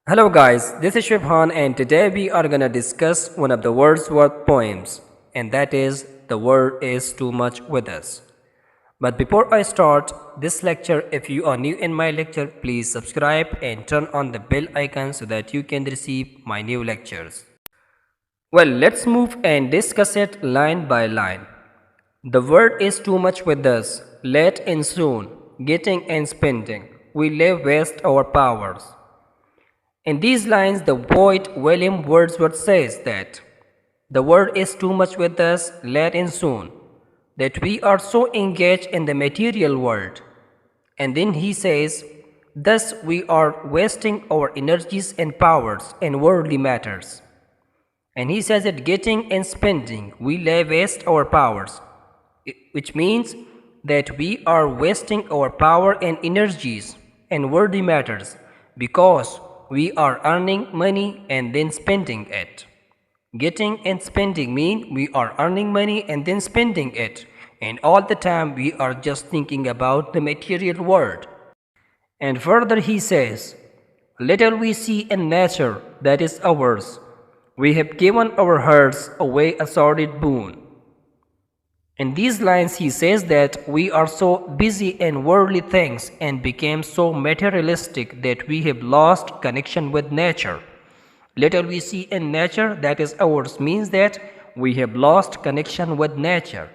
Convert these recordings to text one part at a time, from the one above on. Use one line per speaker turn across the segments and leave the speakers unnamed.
Hello guys, this is Shibhan and today we are gonna discuss one of the Wordsworth poems, and that is "The World is Too Much with Us." But before I start this lecture, if you are new in my lecture, please subscribe and turn on the bell icon so that you can receive my new lectures. Well, let's move and discuss it line by line. The world is too much with us, late and soon, getting and spending. We lay waste our powers. In these lines, the poet William Wordsworth says that the world is too much with us, late and soon, that we are so engaged in the material world. And then he says, thus we are wasting our energies and powers in worldly matters. And he says that getting and spending, we lay waste our powers, which means that we are wasting our power and energies in worldly matters because we are earning money and then spending it. Getting and spending mean we are earning money and then spending it, and all the time we are just thinking about the material world. And further he says, little we see in nature that is ours. We have given our hearts away a sordid boon. In these lines he says that we are so busy in worldly things and became so materialistic that we have lost connection with nature. Little we see in nature that is ours means that we have lost connection with nature.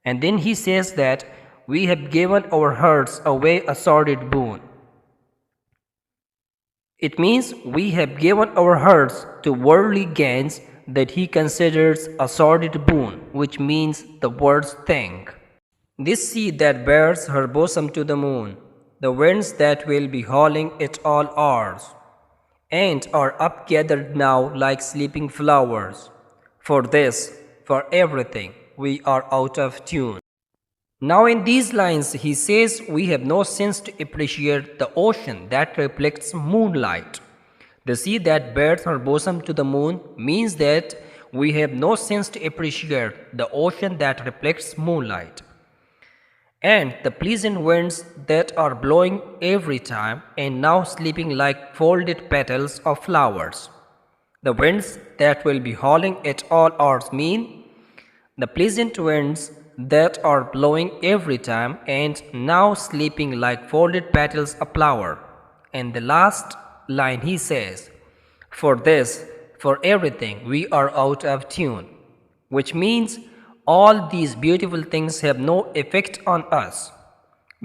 And then he says that we have given our hearts away a sordid boon. It means we have given our hearts to worldly gains that he considers a sordid boon, which means the worst thing. This sea that bears her bosom to the moon, the winds that will be hauling it all ours, and are upgathered now like sleeping flowers. For this, for everything, we are out of tune. Now in these lines he says we have no sense to appreciate the ocean that reflects moonlight. The sea that bears her bosom to the moon means that we have no sense to appreciate the ocean that reflects moonlight. And the pleasant winds that are blowing every time and now sleeping like folded petals of flowers. The winds that will be hauling at all hours mean the pleasant winds that are blowing every time and now sleeping like folded petals of flower. And the last line he says, for this, for everything, we are out of tune, which means all these beautiful things have no effect on us.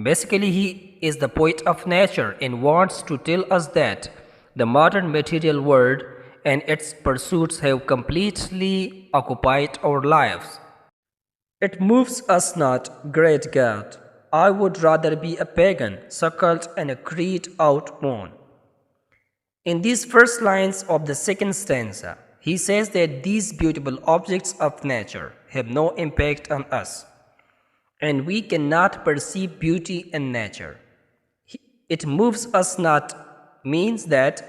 Basically, he is the poet of nature and wants to tell us that the modern material world and its pursuits have completely occupied our lives. It moves us not, great God. I would rather be a pagan, suckled and a creed outworn. In these first lines of the second stanza, he says that these beautiful objects of nature have no impact on us, and we cannot perceive beauty in nature. It moves us not means that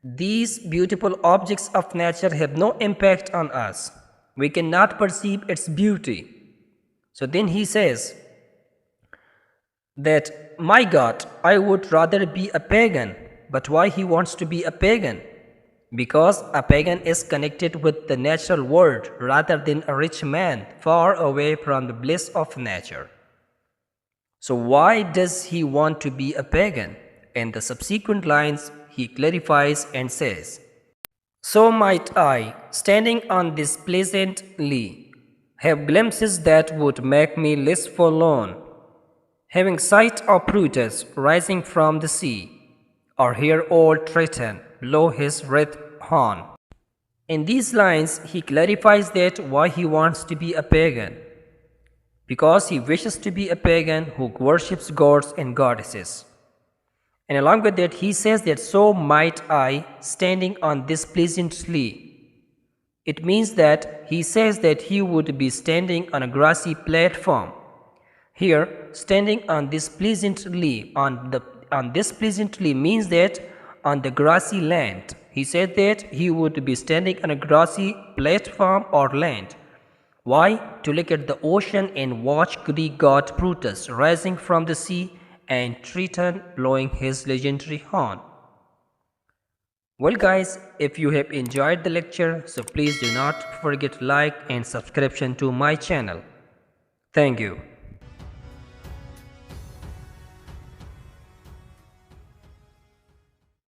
these beautiful objects of nature have no impact on us. We cannot perceive its beauty. So then he says that, my God, I would rather be a pagan. But why he wants to be a pagan? Because a pagan is connected with the natural world rather than a rich man far away from the bliss of nature. So why does he want to be a pagan? In the subsequent lines he clarifies and says, so might I, standing on this pleasant lea, have glimpses that would make me less forlorn, having sight of Plutus rising from the sea, or hear old Triton blow his wreath horn. In these lines, he clarifies that why he wants to be a pagan. Because he wishes to be a pagan who worships gods and goddesses. And along with that, he says that so might I, standing on this pleasant lea. It means that he says that he would be standing on a grassy platform. Here, standing on this pleasant lea, on this pleasant lea means that on the grassy land. He said that he would be standing on a grassy platform or land. Why? To look at the ocean and watch Greek god Plutus rising from the sea and Triton blowing his legendary horn. Well guys, if you have enjoyed the lecture, so please do not forget to like and subscription to my channel. Thank you.